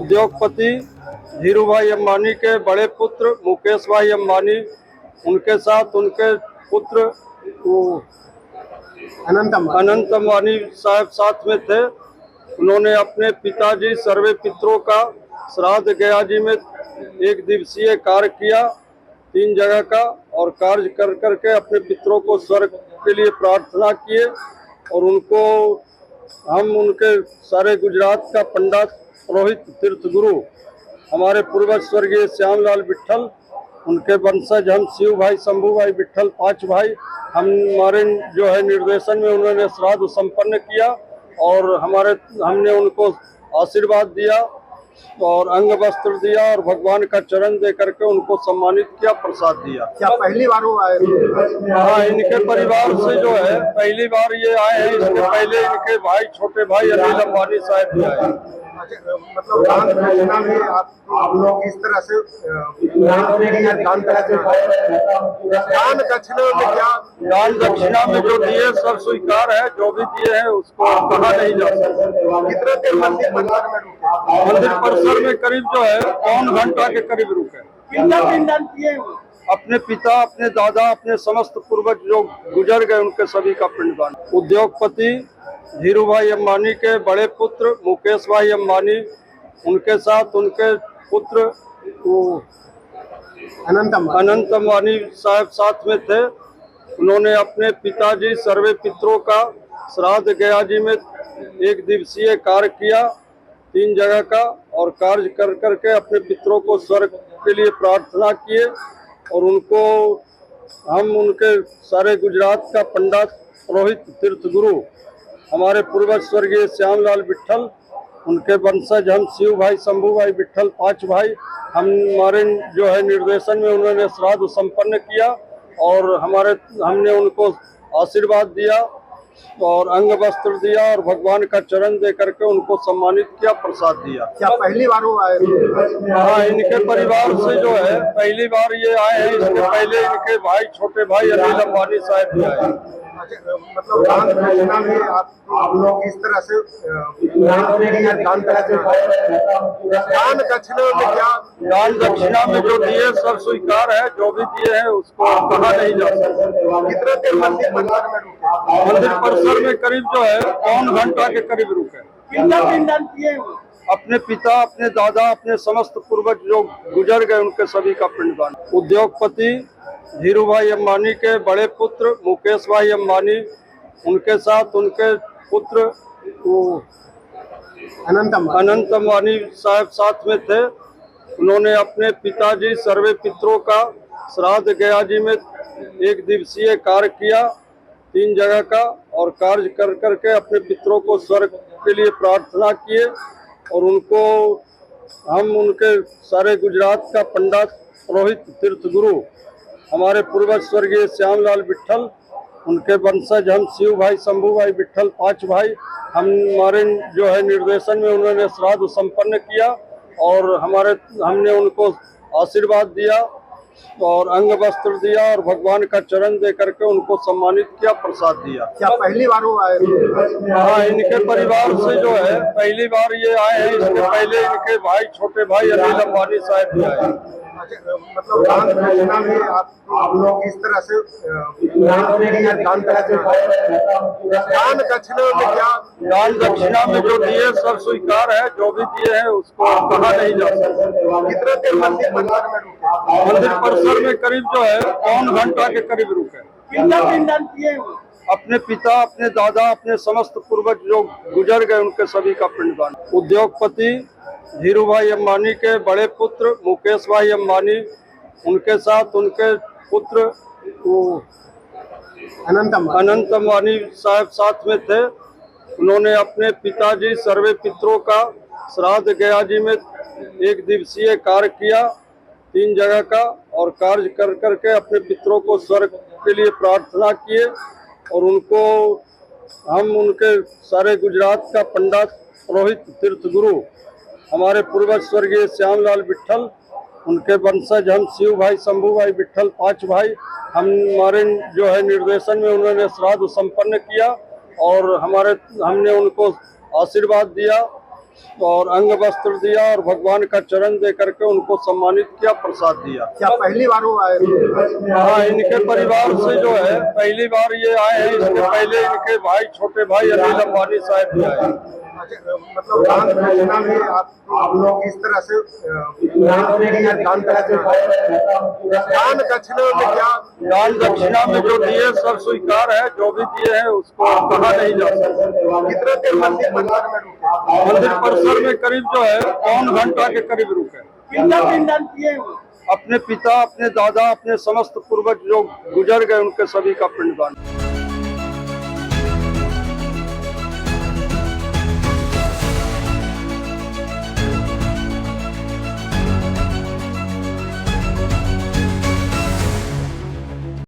उद्योगपति धीरू भाई अंबानी के बड़े पुत्र मुकेश भाई अंबानी, उनके साथ उनके पुत्र अनंत अंबानी साहब साथ में थे। उन्होंने अपने पिताजी सर्वे पितरों का श्राद्ध गया जी में एक दिवसीय कार्य किया 3 जगह का, और कार्य कर करके अपने पितरों को स्वर्ग के लिए प्रार्थना किए। और उनको हम उनके सारे गुजरात का पंडित पुरोहित तीर्थ गुरु हमारे पूर्वज स्वर्गीय श्यामलाल विट्ठल, उनके वंशज हम शिव भाई, शंभू भाई, विट्ठल 5 भाई, हमारे जो है निर्देशन में उन्होंने श्राद्ध संपन्न किया और हमने उनको आशीर्वाद दिया और अंग वस्त्र दिया और भगवान का चरण दे करके उनको सम्मानित किया, प्रसाद दिया। क्या पहली बार वो आए? हाँ, इनके परिवार से जो है पहली बार ये आए हैं। इसके पहले इनके भाई, छोटे भाई अनिल अंबानी साहब भी आए। मतलब दान दक्षिणा में आप लोग किस तरह से दान दक्षिणा में क्या दान दक्षिणा में जो दिए सब स्वीकार है, जो भी दिए हैं उसको कहा नहीं जा सकता। कितने देर मंदिर परिसर में रुके? मंदिर परिसर में करीब जो है 1 घंटा के करीब रुके। कितना पिंडदान किए? अपने पिता, अपने दादा, अपने समस्त पूर्वज जो गुजर गए उनके सभी का पिंडदान। उद्योगपति धीरू भाई अंबानी के बड़े पुत्र मुकेश भाई अंबानी, उनके साथ उनके पुत्र अनंत अंबानी साहब साथ में थे। उन्होंने अपने पिताजी सर्वे पितरों का श्राद्ध गया जी में एक दिवसीय कार्य किया 3 जगह का, और कार्य कर करके अपने पितरों को स्वर्ग के लिए प्रार्थना किए। और उनको हम उनके सारे गुजरात का पंडित पुरोहित तीर्थ गुरु हमारे पूर्वज स्वर्गीय श्यामलाल विट्ठल, उनके वंशज हम शिव भाई, शंभू भाई, विट्ठल 5 भाई, हमारे जो है निर्देशन में उन्होंने श्राद्ध संपन्न किया और हमने उनको आशीर्वाद दिया और अंग वस्त्र दिया और भगवान का चरण दे करके उनको सम्मानित किया, प्रसाद दिया। क्या पहली बार वो आए? हाँ, इनके परिवार से जो है पहली बार ये आए हैं। इसके पहले इनके भाई, छोटे भाई अनिल अंबानी साहब भी आए। मतलब दान दक्षिणा में आप लोग किस तरह से दान दक्षिणा में क्या दान दक्षिणा में जो दिए सब स्वीकार है, जो भी दिए हैं उसको कहा नहीं जा सकता। कितने देर मंदिर परिसर में रुके? मंदिर परिसर में करीब जो है 1 घंटा के करीब रुके। कितना पिंडदान किए? अपने पिता, अपने दादा, अपने समस्त पूर्वज जो गुजर गए उनके सभी का पिंडदान। उद्योगपति धीरू भाई अंबानी के बड़े पुत्र मुकेश भाई अंबानी, उनके साथ उनके पुत्र अनंत अंबानी साहब साथ में थे। उन्होंने अपने पिताजी सर्वे पितरों का श्राद्ध गया जी में एक दिवसीय कार्य किया 3 जगह का, और कार्य कर करके अपने पितरों को स्वर्ग के लिए प्रार्थना किए। और उनको हम उनके सारे गुजरात का पंडित पुरोहित तीर्थ गुरु हमारे पूर्वज स्वर्गीय श्यामलाल विट्ठल, उनके वंशज हम शिव भाई, शंभू भाई, विट्ठल 5 भाई, हमारे जो है निर्देशन में उन्होंने श्राद्ध संपन्न किया और हमने उनको आशीर्वाद दिया और अंग वस्त्र दिया और भगवान का चरण दे करके उनको सम्मानित किया, प्रसाद दिया। क्या पहली बार वो आए? हाँ, इनके परिवार से जो है पहली बार ये आए हैं। इसके पहले इनके भाई, छोटे भाई अनिल अंबानी साहब भी आए। मतलब दान दक्षिणा में आप लोग किस तरह से दान दक्षिणा में क्या दान दक्षिणा में जो दिए सब स्वीकार है, जो भी दिए हैं उसको कहा नहीं जा सकता। कितने देर मंदिर परिसर में रुके? मंदिर परिसर में करीब जो है 1 घंटा के करीब रुके। कितना पिंडदान किए? अपने पिता, अपने दादा, अपने समस्त पूर्वज जो गुजर गए उनके सभी का पिंडदान। उद्योगपति धीरू भाई अंबानी के बड़े पुत्र मुकेश भाई अंबानी, उनके साथ उनके पुत्र अनंत अंबानी साहब साथ में थे। उन्होंने अपने पिताजी सर्वे पितरों का श्राद्ध गया जी में एक दिवसीय कार्य किया 3 जगह का, और कार्य कर करके अपने पितरों को स्वर्ग के लिए प्रार्थना किए। और उनको हम उनके सारे गुजरात का पंडित पुरोहित तीर्थ गुरु हमारे पूर्वज स्वर्गीय श्यामलाल विट्ठल, उनके वंशज हम शिव भाई, शंभू भाई, विट्ठल 5 भाई, हमारे जो है निर्देशन में उन्होंने श्राद्ध संपन्न किया और हमने उनको आशीर्वाद दिया और अंग वस्त्र दिया और भगवान का चरण दे करके उनको सम्मानित किया, प्रसाद दिया। क्या पहली बार वो आए थे? हाँ, इनके परिवार से जो है पहली बार ये आए हैं। इसके पहले इनके भाई, छोटे भाई अनिल अंबानी साहब भी आए। अच्छा, मतलब दान दक्षिणा में आप लोग किस तरह से दान दक्षिणा में क्या दान दक्षिणा में जो दिए सब स्वीकार है, जो भी दिए हैं उसको कहा नहीं जा सकता। कितने देर मंदिर परिसर में रुके? मंदिर परिसर में करीब जो है 1 घंटा के करीब रुके। कितना पिंडदान किए? अपने पिता, अपने दादा, अपने समस्त पूर्वज जो गुजर गए उनके सभी का पिंडदान।